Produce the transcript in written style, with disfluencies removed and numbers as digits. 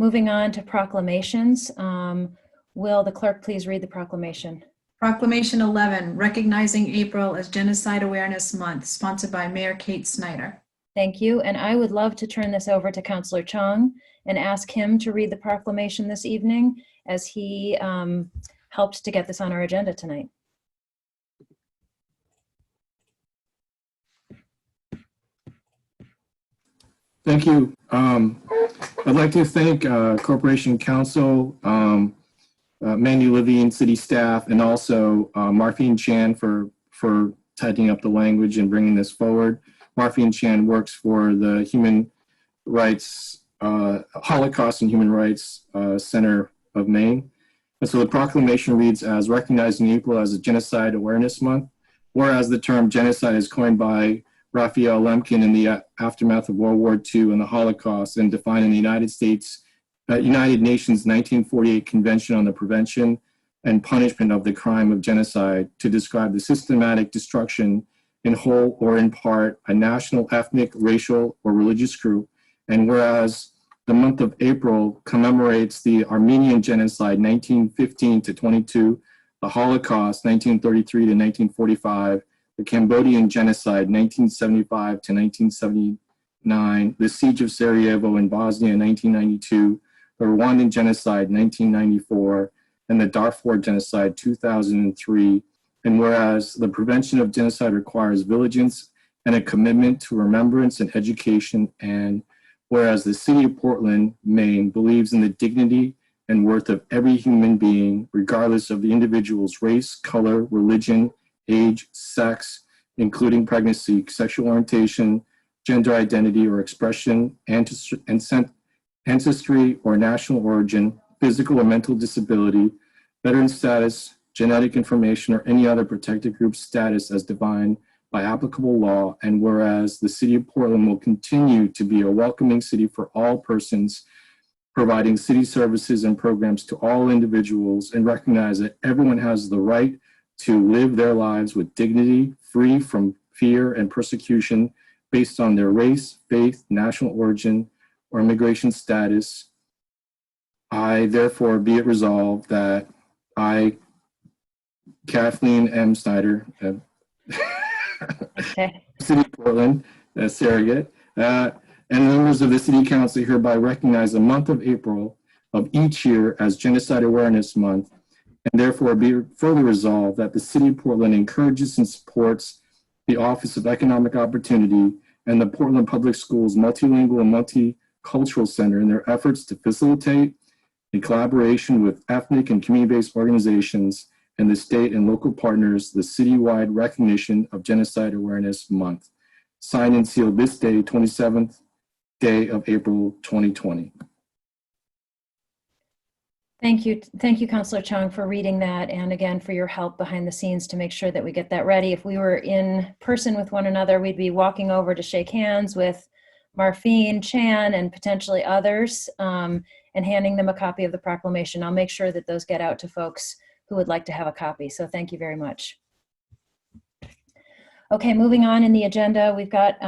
Moving on to proclamations. Will the clerk please read the proclamation? Proclamation 11, recognizing April as Genocide Awareness Month, sponsored by Mayor Kate Snyder. Thank you. And I would love to turn this over to Councilor Chong and ask him to read the proclamation this evening, as he helped to get this on our agenda tonight. Thank you. I'd like to thank Corporation Counsel, Mandy Levine, city staff, and also Marfine Chann for tightening up the language and bringing this forward. Marfine Chann works for the Human Rights, Holocaust and Human Rights Center of Maine. And so the proclamation reads as recognizing April as a Genocide Awareness Month, whereas the term genocide is coined by Raphael Lemkin in the aftermath of World War II and the Holocaust, and defined in the United Nations 1948 Convention on the Prevention and Punishment of the Crime of Genocide, to describe the systematic destruction in whole or in part a national, ethnic, racial, or religious group. And whereas the month of April commemorates the Armenian Genocide 1915 to 22, the Holocaust 1933 to 1945, the Cambodian Genocide 1975 to 1979, the Siege of Sarajevo in Bosnia 1992, the Rwandan Genocide 1994, and the Darfur Genocide 2003. And whereas the prevention of genocide requires vigilance and a commitment to remembrance and education, and whereas the city of Portland, Maine, believes in the dignity and worth of every human being, regardless of the individual's race, color, religion, age, sex, including pregnancy, sexual orientation, gender identity or expression, ancestry or national origin, physical or mental disability, veteran status, genetic information, or any other protected group status as defined by applicable law. And whereas the city of Portland will continue to be a welcoming city for all persons, providing city services and programs to all individuals, and recognize that everyone has the right to live their lives with dignity, free from fear and persecution based on their race, faith, national origin, or immigration status. I therefore be it resolved that I, Kathleen M. Snyder, City of Portland, surrogate, and members of the City Council hereby recognize the month of April of each year as Genocide Awareness Month, and therefore be further resolved that the City of Portland encourages and supports the Office of Economic Opportunity and the Portland Public Schools Multilingual and Multicultural Center in their efforts to facilitate, in collaboration with ethnic and community-based organizations and the state and local partners, the citywide recognition of Genocide Awareness Month. Signed and sealed this day, 27th day of April, 2020. Thank you, Councilor Chong, for reading that, and again for your help behind the scenes to make sure that we get that ready. If we were in person with one another, we'd be walking over to shake hands with Marfine, Chann, and potentially others, and handing them a copy of the proclamation. I'll make sure that those get out to folks who would like to have a copy, so thank you very much. Okay, moving on in the agenda, we've got